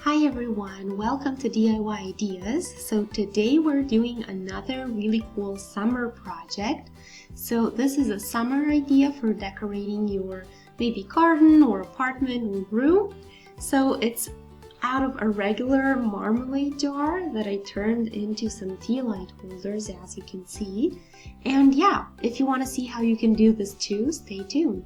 Hi everyone, welcome to DIY Ideas. So today we're doing another really cool summer project. So this is a summer idea for decorating your maybe garden or apartment or room. So it's out of a regular marmalade jar that I turned into some tea light holders, as you can see. And yeah, if you want to see how you can do this too, stay tuned.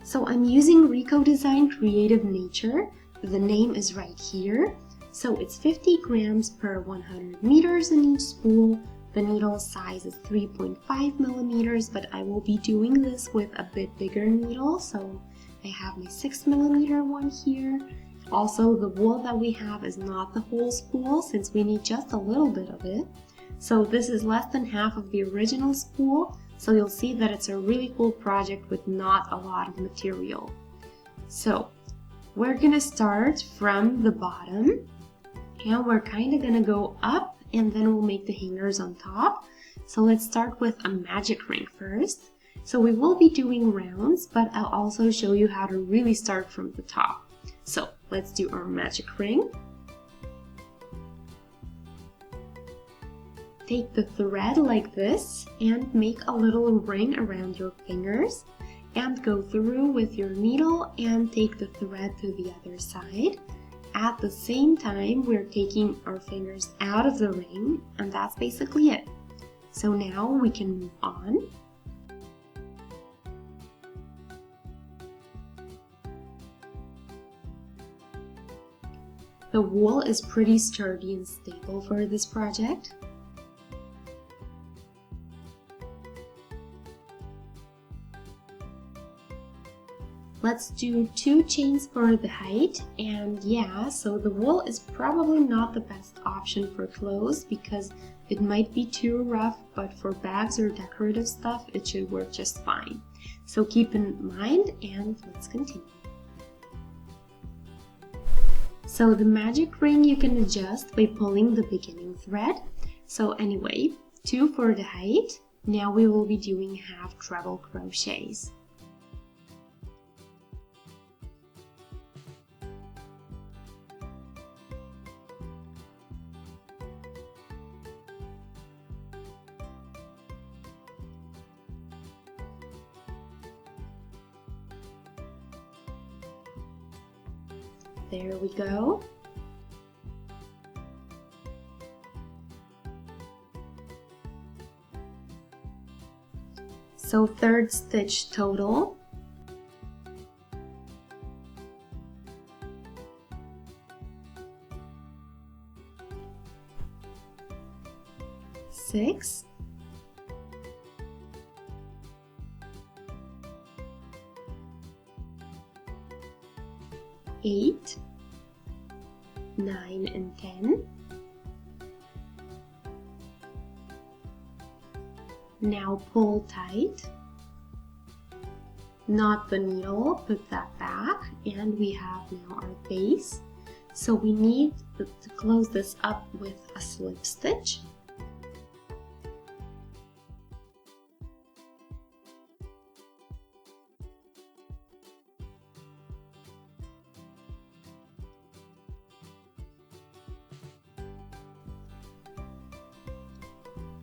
So I'm using Rico Design Creative Nature. The name is right here. So it's 50 grams per 100 meters in each spool. The needle size is 3.5 millimeters, but I will be doing this with a bit bigger needle. So I have my 6 millimeter one here. Also, the wool that we have is not the whole spool since we need just a little bit of it. So this is less than half of the original spool. So you'll see that it's a really cool project with not a lot of material. So we're gonna start from the bottom and we're kind of gonna go up and then we'll make the hangers on top. So let's start with a magic ring first. So we will be doing rounds, but I'll also show you how to really start from the top. So let's do our magic ring. Take the thread like this and make a little ring around your fingers and go through with your needle and take the thread to the other side. At the same time, we're taking our fingers out of the ring and that's basically it. So now we can move on. The wool is pretty sturdy and stable for this project. Let's do 2 chains for the height, and yeah, so the wool is probably not the best option for clothes because it might be too rough, but for bags or decorative stuff it should work just fine. So keep in mind and let's continue. So the magic ring you can adjust by pulling the beginning thread. So anyway, 2 for the height. Now we will be doing half treble crochets. There we go. So 3rd stitch total. Six. 8, 9, and 10. Now pull tight. Knot the needle, put that back, and we have now our base. So we need to close this up with a slip stitch.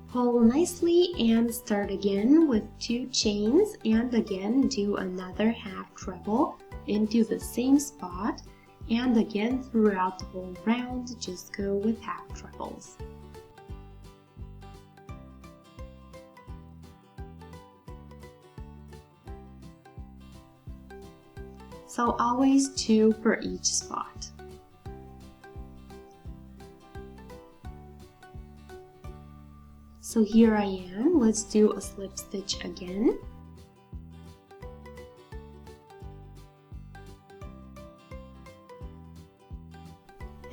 Pull nicely and start again with 2 chains and again do another half treble into the same spot and again throughout the whole round just go with half trebles. So always 2 per each spot. So here I am, let's do a slip stitch again.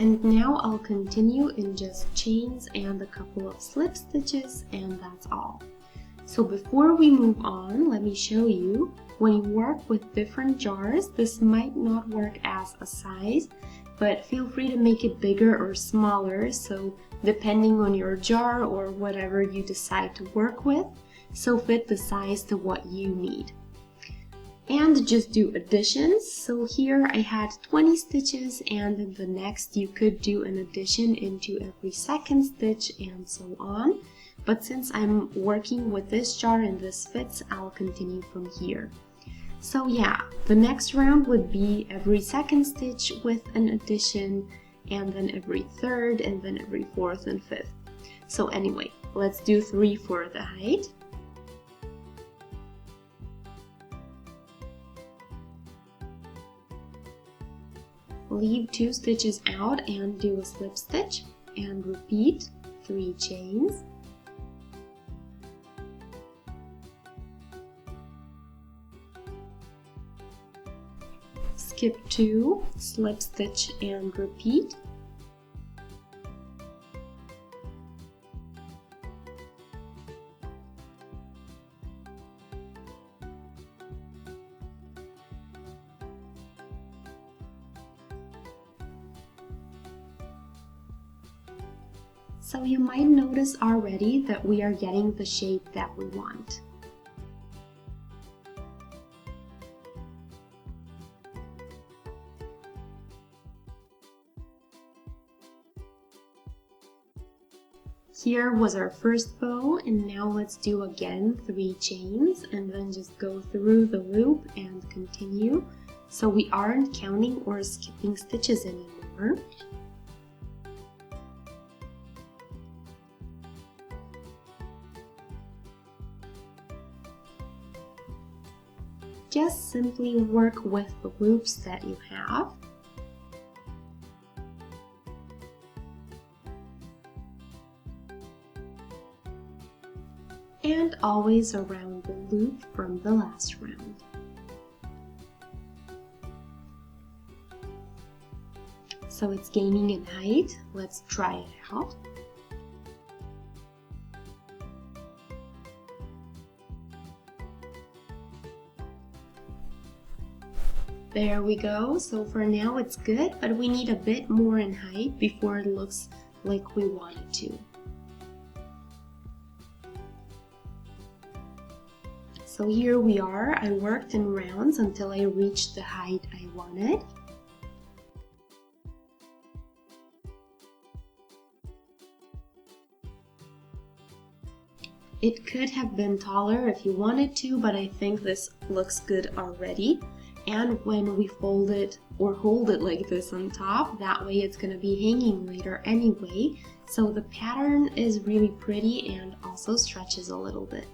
And now I'll continue in just chains and a couple of slip stitches and that's all. So before we move on, let me show you, when you work with different jars, this might not work as a size, but feel free to make it bigger or smaller, so depending on your jar or whatever you decide to work with, so fit the size to what you need. and just do additions. So here I had 20 stitches, and in the next you could do an addition into every second stitch and so on. But since I'm working with this jar and this fits, I'll continue from here. So yeah, the next round would be every second stitch with an addition, and then every third, and then every fourth and fifth. So anyway, let's do 3 for the height. Leave 2 stitches out and do a slip stitch, and repeat 3 chains. Skip 2, slip stitch and repeat. So you might notice already that we are getting the shape that we want. Here was our first bow, and now let's do again 3 chains and then just go through the loop and continue. So we aren't counting or skipping stitches anymore. Just simply work with the loops that you have. And always around the loop from the last round. So it's gaining in height. Let's try it out. There we go. So for now it's good, but we need a bit more in height before it looks like we want it to. So here we are. I worked in rounds until I reached the height I wanted. It could have been taller if you wanted to, but I think this looks good already. And when we fold it or hold it like this on top, that way it's going to be hanging later anyway. So the pattern is really pretty and also stretches a little bit.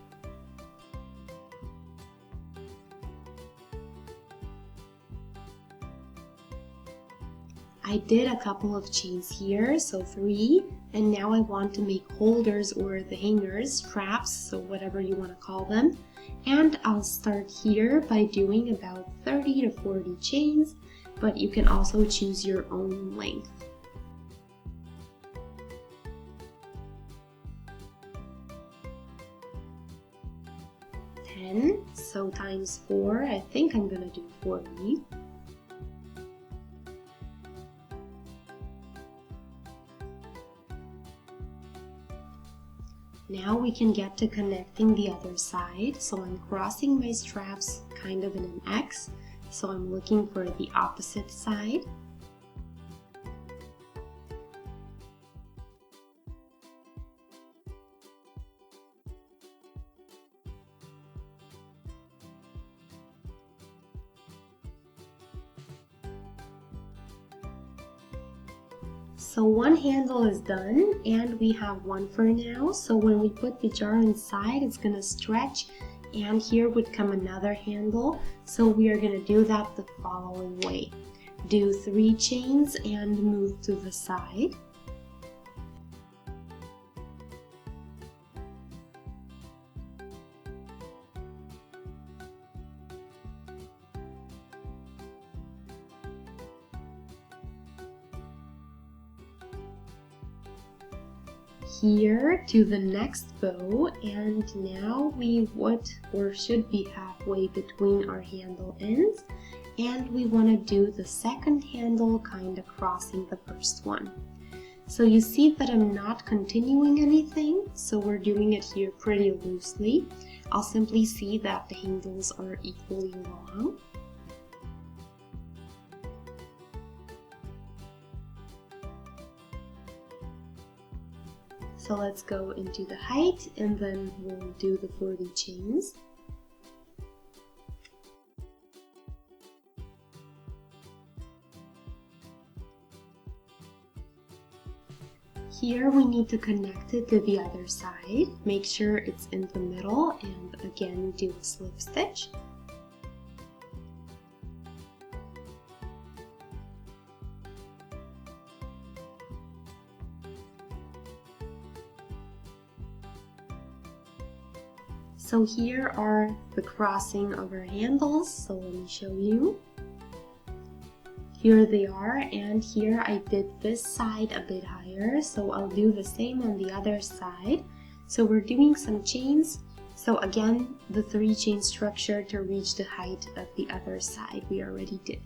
I did a couple of chains here, so 3, and now I want to make holders or the hangers, straps, so whatever you want to call them. And I'll start here by doing about 30 to 40 chains, but you can also choose your own length. So times 4, I think I'm gonna do 40. Now we can get to connecting the other side. So I'm crossing my straps kind of in an X. So I'm looking for the opposite side. So one handle is done and we have one for now. So when we put the jar inside, it's gonna stretch, and here would come another handle. So we are gonna do that the following way. Do 3 chains and move to the side. Here to the next bow, and now we would or should be halfway between our handle ends, and we want to do the second handle kind of crossing the first one. So you see that I'm not continuing anything, so we're doing it here pretty loosely. I'll simply see that the handles are equally long. So let's go into the height and then we'll do the 40 chains. Here we need to connect it to the other side. Make sure it's in the middle and again do a slip stitch. So here are the crossing of our handles, so let me show you. Here they are, and here I did this side a bit higher, so I'll do the same on the other side. So we're doing some chains, so again the 3 chain structure to reach the height of the other side we already did.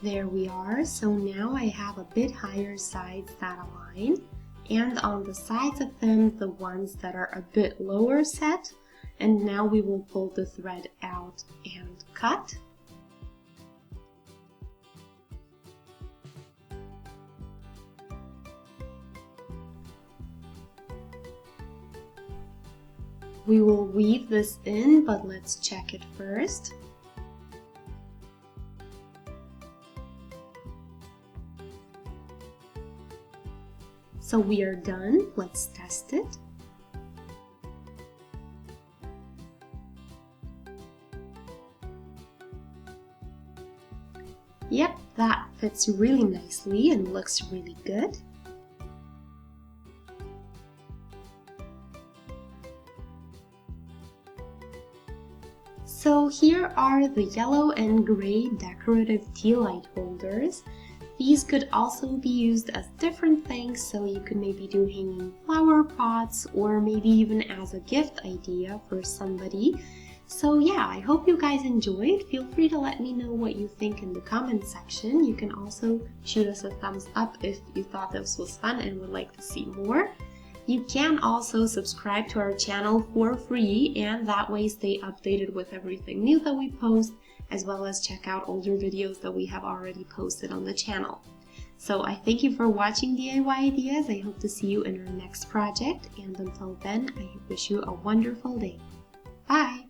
There we are, so now I have a bit higher sides that align, and on the sides of them the ones that are a bit lower set, and now we will pull the thread out and cut. We will weave this in, but let's check it first. So we are done, let's test it. Yep, that fits really nicely and looks really good. So here are the yellow and gray decorative tea light holders. These could also be used as different things, so you could maybe do hanging flower pots or maybe even as a gift idea for somebody. So yeah, I hope you guys enjoyed. Feel free to let me know what you think in the comment section. You can also shoot us a thumbs up if you thought this was fun and would like to see more. You can also subscribe to our channel for free and that way stay updated with everything new that we post, as well as check out older videos that we have already posted on the channel. So I thank you for watching DIY Ideas. I hope to see you in our next project, and until then, I wish you a wonderful day. Bye!